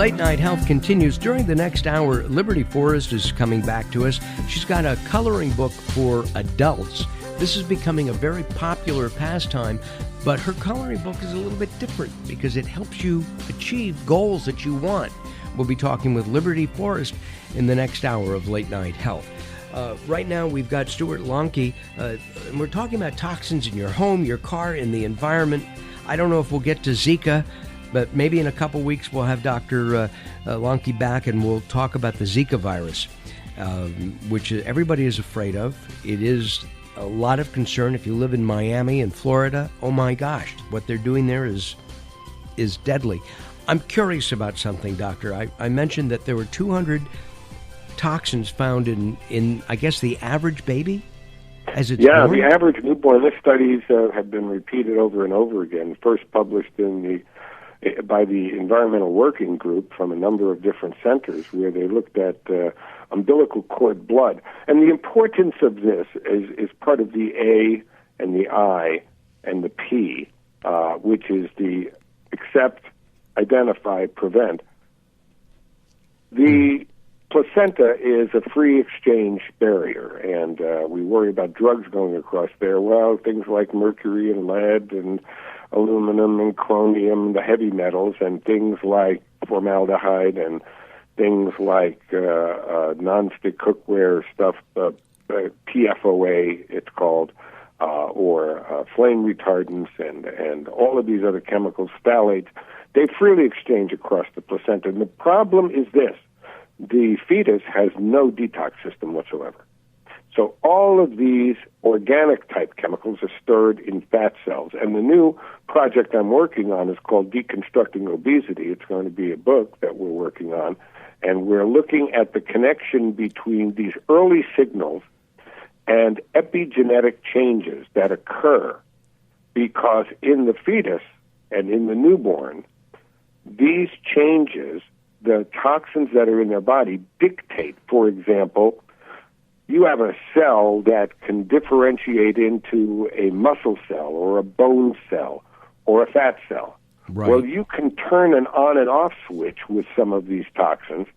Late Night Health continues. During the next hour, Liberty Forrest is coming back to us. She's got a coloring book for adults. This is becoming a very popular pastime, but her coloring book is a little bit different because it helps you achieve goals that you want. We'll be talking with Liberty Forrest in the next hour of Late Night Health. Right now, we've got Stewart Lonky, and we're talking about toxins in your home, your car, in the environment. I don't know if we'll get to Zika, but maybe in a couple weeks we'll have Dr. Lonky back and we'll talk about the Zika virus, which everybody is afraid of. It is a lot of concern if you live in Miami and Florida. Oh my gosh, what they're doing there is deadly. I'm curious about something, Doctor. I mentioned that there were 200 toxins found in I guess, the average baby as it's born? The average newborn. These studies have been repeated over and over again, first published by the Environmental Working Group from a number of different centers where they looked at umbilical cord blood. And the importance of this is part of the A and the I and the P, which is the accept, identify, prevent. The placenta is a free exchange barrier, and we worry about drugs going across there. Well, things like mercury and lead and aluminum and chromium, the heavy metals, and things like formaldehyde and things like nonstick cookware stuff, PFOA it's called, or flame retardants and all of these other chemicals, phthalates. They freely exchange across the placenta. And the problem is this: the fetus has no detox system whatsoever. So all of these organic-type chemicals are stored in fat cells. And the new project I'm working on is called Deconstructing Obesity. It's going to be a book that we're working on. And we're looking at the connection between these early signals and epigenetic changes that occur because in the fetus and in the newborn, these changes, the toxins that are in their body, dictate, for example, you have a cell that can differentiate into a muscle cell or a bone cell or a fat cell. Right. Well, you can turn an on and off switch with some of these toxins,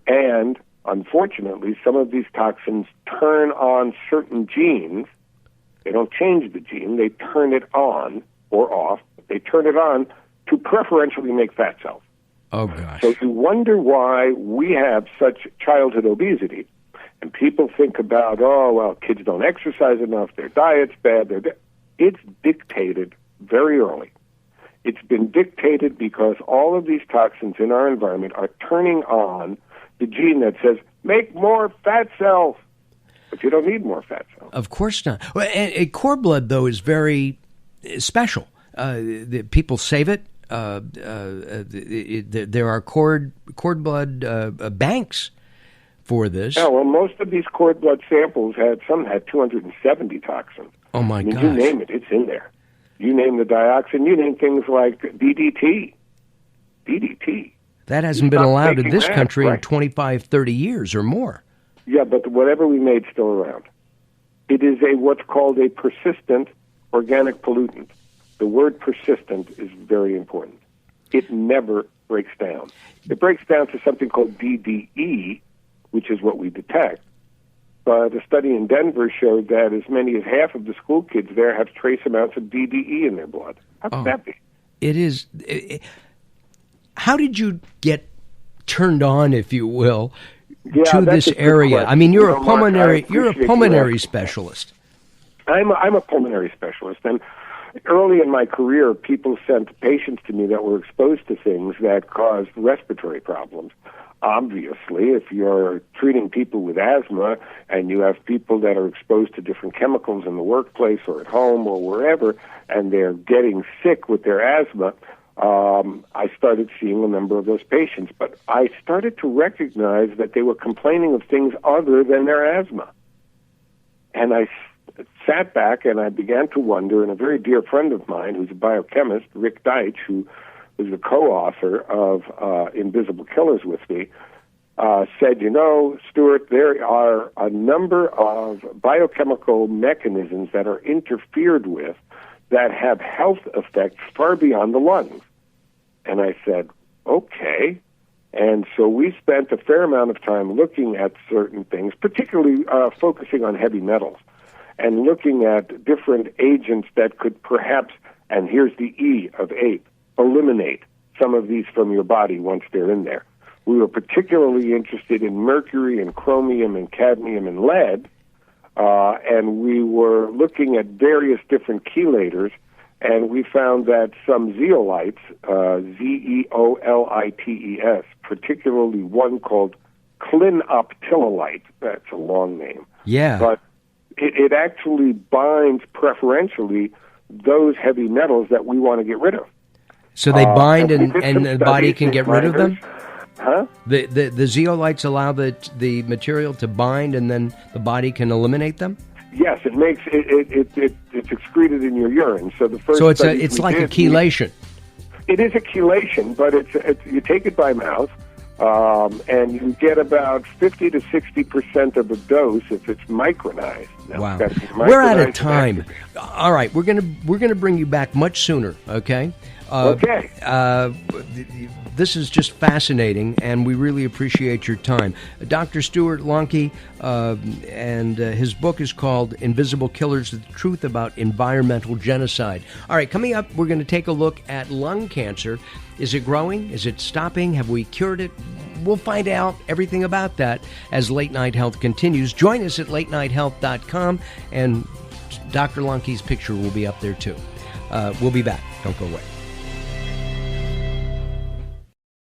and unfortunately, some of these toxins turn on certain genes. They don't change the gene, they turn it on or off. They turn it on to preferentially make fat cells. Oh, gosh. So you wonder why we have such childhood obesity. And people think about, oh, well, kids don't exercise enough, their diet's bad. It's dictated very early. It's been dictated because all of these toxins in our environment are turning on the gene that says, make more fat cells. But you don't need more fat cells. Of course not. Well, and cord blood, though, is very special. People save it. There are cord blood banks for this. Yeah, well, most of these cord blood samples had 270 toxins. Oh, my gosh. You name it, it's in there. You name the dioxin, you name things like DDT. That hasn't been allowed in this country in 25, 30 years or more. Yeah, but whatever we made's still around. It is what's called a persistent organic pollutant. The word persistent is very important. It never breaks down. It breaks down to something called DDE, which is what we detect. But a study in Denver showed that as many as half of the school kids there have trace amounts of DDE in their blood. How could that be? It is. How did you get turned on, if you will, to this area? Question. I mean, you're a pulmonary. Mark, you're a pulmonary specialist. I'm a pulmonary specialist, and early in my career, people sent patients to me that were exposed to things that caused respiratory problems. Obviously, if you're treating people with asthma and you have people that are exposed to different chemicals in the workplace or at home or wherever, and they're getting sick with their asthma, I started seeing a number of those patients. But I started to recognize that they were complaining of things other than their asthma. And I sat back and I began to wonder, and a very dear friend of mine who's a biochemist, Rick Deitch, who was the co-author of Invisible Killers with me, said, Stewart, there are a number of biochemical mechanisms that are interfered with that have health effects far beyond the lungs. And I said, okay, And so we spent a fair amount of time looking at certain things, particularly focusing on heavy metals, and looking at different agents that could perhaps, and here's the E of ape, eliminate some of these from your body once they're in there. We were particularly interested in mercury and chromium and cadmium and lead, and we were looking at various different chelators, and we found that some zeolites, zeolites, particularly one called clinoptilolite, that's a long name. Yeah. But it actually binds preferentially those heavy metals that we want to get rid of. So they bind and the body can get rid of them? Huh? The zeolites allow the material to bind and then the body can eliminate them? Yes, it makes it's excreted in your urine. So the first. So it's like a chelation. It is a chelation, but it's you take it by mouth, and you get about 50 to 60% of the dose if it's micronized. Now, wow, we're out of time. All right, we're gonna bring you back much sooner. Okay. Okay. This is just fascinating, and we really appreciate your time. Dr. Stewart Lonky, and his book is called Invisible Killers, The Truth About Environmental Genocide. All right, coming up, we're going to take a look at lung cancer. Is it growing? Is it stopping? Have we cured it? We'll find out everything about that as Late Night Health continues. Join us at latenighthealth.com, and Dr. Lonky's picture will be up there, too. We'll be back. Don't go away.